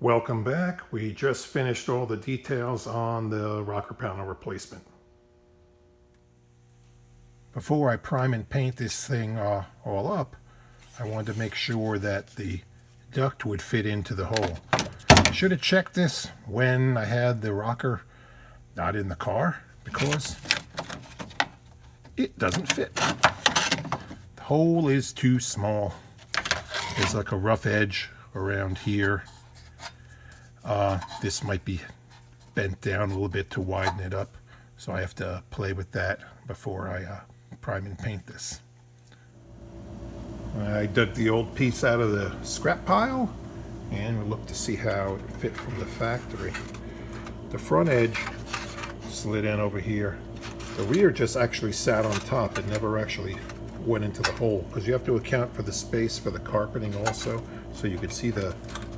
Welcome back. We just finished all the details on the rocker panel replacement. Before I prime and paint this thing all up, I wanted to make sure that the duct would fit into the hole. I should have checked this when I had the rocker not in the car because it doesn't fit. The hole is too small. There's like a rough edge around here. This might be bent down a little bit to widen it up, so I have to play with that before I prime and paint this. I dug the old piece out of the scrap pile and we looked to see how it fit from the factory. The front edge slid in over here. The rear just actually sat on top. It never actually went into the hole because you have to account for the space for the carpeting also. So you could see the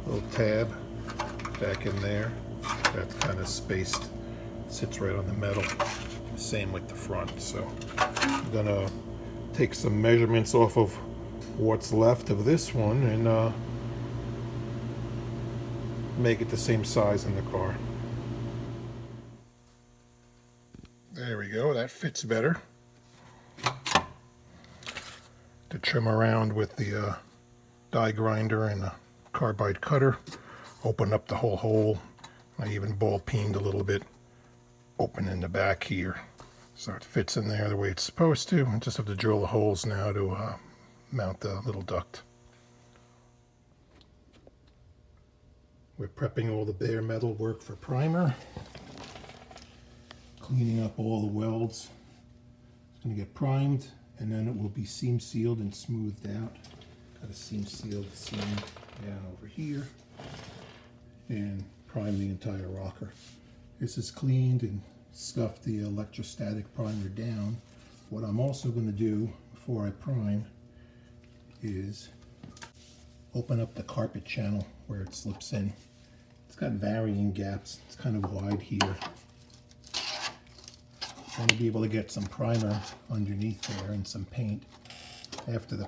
little tab back in there. That's kind of spaced. Sits right on the metal. Same with the front. So I'm gonna take some measurements off of what's left of this one and make it the same size in the car. There we go, that fits better. To trim around with the die grinder and a carbide cutter, open up the whole hole. I even ball peened a little bit, open in the back here. So it fits in there the way it's supposed to. I just have to drill the holes now to mount the little duct. We're prepping all the bare metal work for primer. Cleaning up all the welds. It's going to get primed and then it will be seam sealed and smoothed out. Got a seam sealed seam down over here and prime the entire rocker. This is cleaned and scuffed the electrostatic primer down. What I'm also going to do before I prime is open up the carpet channel where it slips in. It's got varying gaps. It's kind of wide here. I'm going to be able to get some primer underneath there and some paint. After the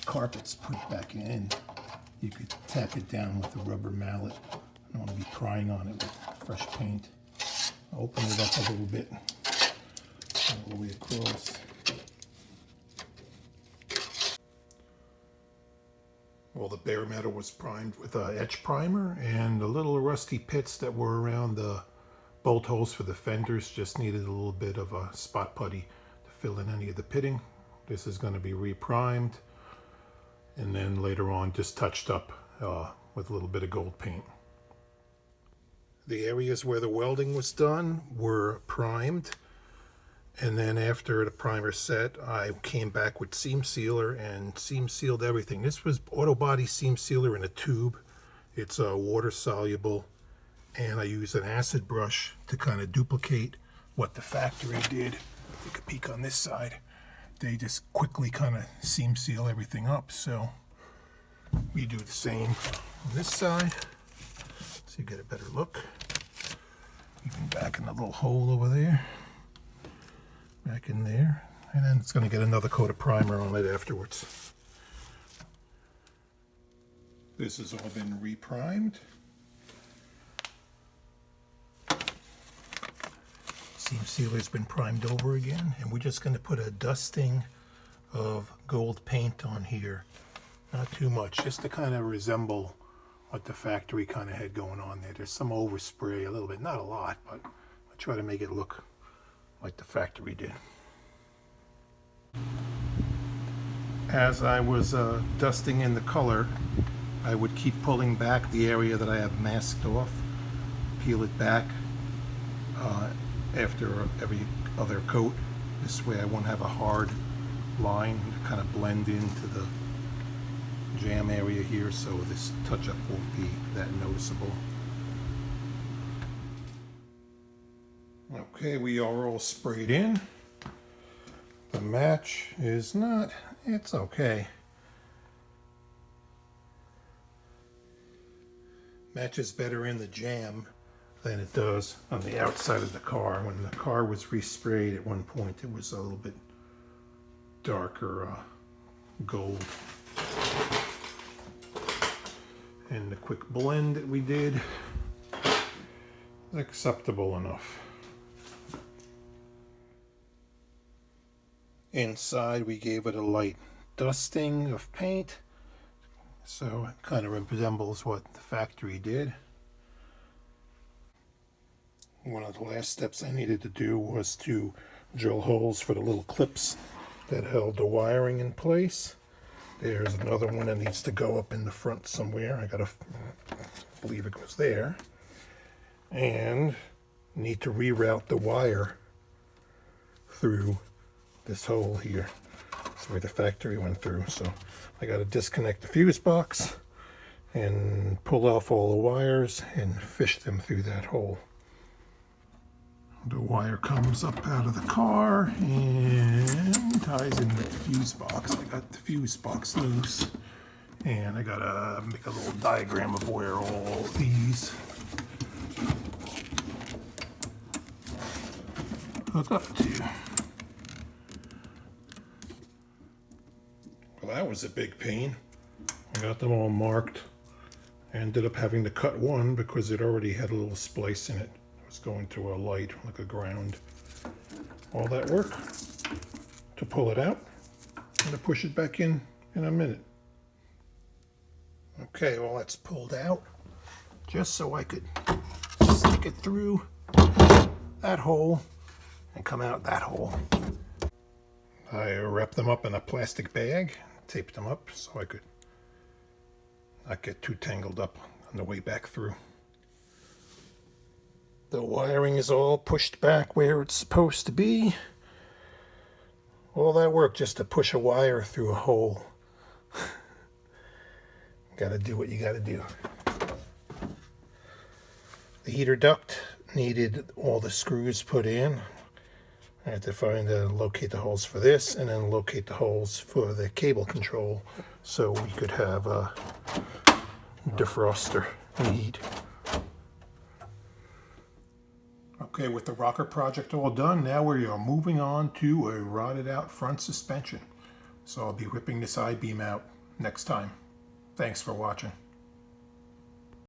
carpet's put back in, you could tap it down with a rubber mallet. I don't want to be prying on it with fresh paint. I'll open it up a little bit, all the way across. Well, the bare metal was primed with etch primer, and the little rusty pits that were around the bolt holes for the fenders just needed a little bit of a spot putty to fill in any of the pitting. This is going to be reprimed and then later on just touched up with a little bit of gold paint. The areas where the welding was done were primed, and then after the primer set I came back with seam sealer and seam sealed everything. This was auto body seam sealer in a tube. It's water soluble, and I used an acid brush to kind of duplicate what the factory did. Take a peek on this side. They just quickly kind of seam seal everything up, so we do the same on this side so you get a better look. Even back in the little hole over there, back in there, and then it's going to get another coat of primer on it afterwards. This has all been reprimed. Seam sealer's been primed over again, and we're just going to put a dusting of gold paint on here. Not too much, just to kind of resemble what the factory kind of had going on there. There's some overspray a little bit, not a lot, but I try to make it look like the factory did. As I was dusting in the color, I would keep pulling back the area that I have masked off, peel it back after every other coat. This way I won't have a hard line to kind of blend into the jam area here, so this touch-up won't be that noticeable. Okay, we are all sprayed in. The match is not, it's okay. Matches better in the jam than it does on the outside of the car. When the car was resprayed at one point, it was a little bit darker gold. And the quick blend that we did is acceptable enough. Inside we gave it a light dusting of paint, so it kind of resembles what the factory did. One of the last steps I needed to do was to drill holes for the little clips that held the wiring in place. There's another one that needs to go up in the front somewhere. I gotta believe it was there. And need to reroute the wire through this hole here. That's where the factory went through. So I gotta disconnect the fuse box and pull off all the wires and fish them through that hole. The wire comes up out of the car and ties in with the fuse box. I got the fuse box loose, and I gotta make a little diagram of where all these hook up to. Well, that was a big pain. I got them all marked. I ended up having to cut one because it already had a little splice in it. Going to a light, like a ground. All that work to pull it out and to push it back in a minute. Okay, well, that's pulled out just so I could stick it through that hole and come out that hole. I wrapped them up in a plastic bag, taped them up so I could not get too tangled up on the way back through. The wiring is all pushed back where it's supposed to be. All that work just to push a wire through a hole. Gotta do what you gotta do. The heater duct needed all the screws put in. I had to locate the holes for this and then locate the holes for the cable control so we could have a defroster and heat. Okay, with the rocker project all done, now we are moving on to a rotted out front suspension. So I'll be ripping this I-beam out next time. Thanks for watching.